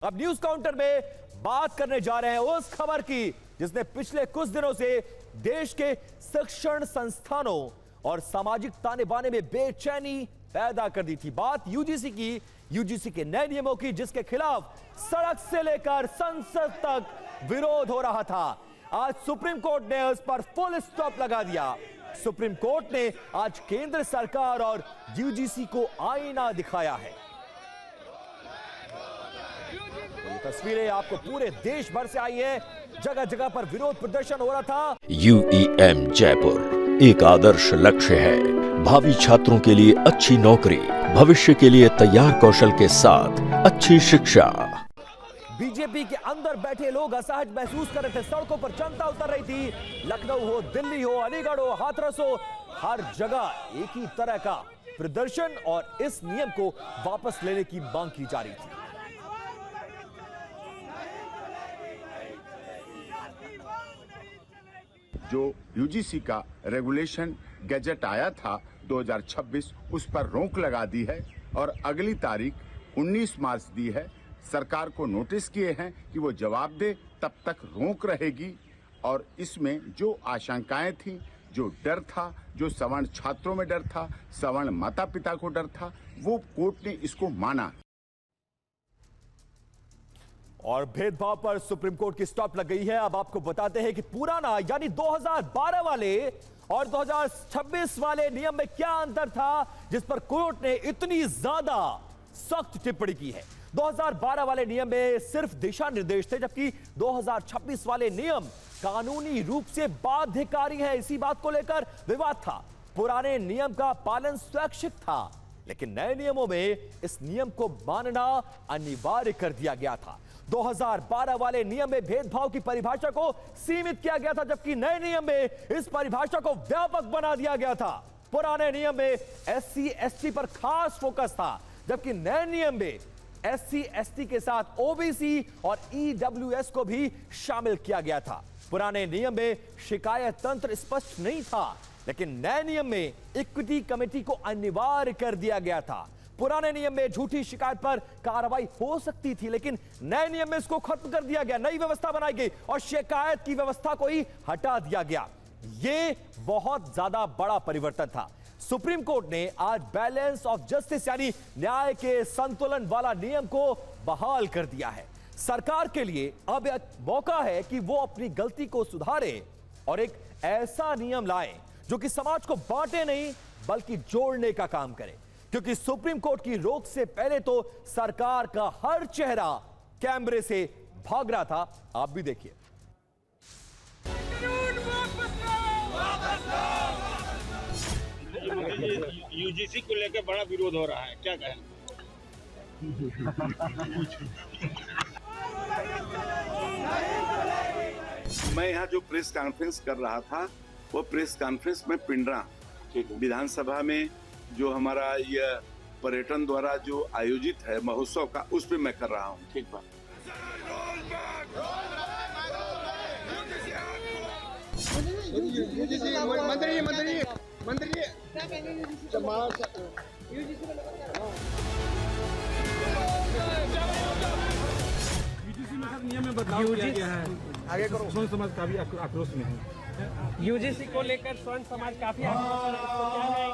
अब news counter में बात करने जा रहे हैं उस खबर की जिसने पिछले कुछ दिनों से देश के शिक्षण संस्थानों और सामाजिक ताने बाने में बेचैनी पैदा कर दी थी। बात यूजीसी की, यूजीसी के नए नियमों की, जिसके खिलाफ सड़क से लेकर संसद तक विरोध हो रहा था। आज सुप्रीम कोर्ट ने उस पर फुल स्टॉप लगा दिया। सुप्रीम कोर्ट ने आज केंद्र सरकार और यूजीसी को आईना दिखाया है। तस्वीरें आपको पूरे देश भर से आई है, जगह जगह पर विरोध प्रदर्शन हो रहा था। UEM जयपुर एक आदर्श लक्ष्य है। भावी छात्रों के लिए अच्छी नौकरी, भविष्य के लिए तैयार कौशल के साथ अच्छी शिक्षा। बीजेपी के अंदर बैठे लोग असहज महसूस कर रहे थे। सड़कों पर जनता उतर रही थी। लखनऊ हो, दिल्ली हो, अलीगढ़ हो, हाथरस हो, हर जगह एक ही तरह का प्रदर्शन और इस नियम को वापस लेने की मांग की जा रही थी। जो यूजीसी का रेगुलेशन गैजेट आया था 2026, उस पर रोक लगा दी है और अगली तारीख 19 मार्च दी है। सरकार को नोटिस किए हैं कि वो जवाब दे, तब तक रोक रहेगी। और इसमें जो आशंकाएं थी, जो डर था, जो सवर्ण छात्रों में डर था, सवर्ण माता पिता को डर था, वो कोर्ट ने इसको माना। और भेदभाव पर सुप्रीम कोर्ट की स्टॉप लग गई है। अब आपको बताते हैं कि पुराना यानी 2012 वाले और 2026 वाले नियम में क्या अंतर था, जिस पर कोर्ट ने इतनी ज्यादा सख्त टिप्पणी की है। 2012 वाले नियम में सिर्फ दिशा निर्देश थे, जबकि 2026 वाले नियम कानूनी रूप से बाध्यकारी है। इसी बात को लेकर विवाद था। पुराने नियम का पालन स्वैच्छिक था, लेकिन नए नियमों में इस नियम को मानना अनिवार्य कर दिया गया था। 2012 वाले नियम में भेदभाव की परिभाषा को सीमित किया गया था, जबकि नए नियम में इस परिभाषा को व्यापक बना दिया गया था। पुराने नियम में SC ST पर खास फोकस था, जबकि नए नियम में SC ST के साथ OBC और EWS को भी शामिल किया गया था। पुराने नियम में शिकायत तंत्र स्पष्ट नहीं था, लेकिन नए नियम में इक्विटी कमेटी को अनिवार्य कर दिया गया था। पुराने नियम में झूठी शिकायत पर कार्रवाई हो सकती थी, लेकिन नए नियम में इसको खत्म कर दिया गया। नई व्यवस्था बनाई गई और शिकायत की व्यवस्था को ही हटा दिया गया। यह बहुत ज्यादा बड़ा परिवर्तन था। सुप्रीम कोर्ट ने आज बैलेंस ऑफ जस्टिस यानी न्याय के संतुलन वाला नियम को बहाल कर दिया है। सरकार के लिए अब एक मौका है कि वो अपनी गलती को सुधारे और एक ऐसा नियम लाए जो कि समाज को बांटे नहीं बल्कि जोड़ने का काम करे। क्योंकि सुप्रीम कोर्ट की रोक से पहले तो सरकार का हर चेहरा कैमरे से भाग रहा था। आप भी देखिए। यूजीसी को लेकर बड़ा विरोध हो रहा है, क्या कहें? मैं यहाँ जो प्रेस कॉन्फ्रेंस कर रहा था, वो प्रेस कॉन्फ्रेंस में पिंडरा विधानसभा में जो हमारा यह पर्यटन द्वारा जो आयोजित है महोत्सव का, उस पे मैं कर रहा हूँ। ठीक बात। नियम में बदलाव किया गया है। आगे करो। स्वर्ण समाज काफी आक्रोश में है। यूजीसी को लेकर स्वर्ण समाज काफी आक्रोश में है। इसको क्या कहेंगे?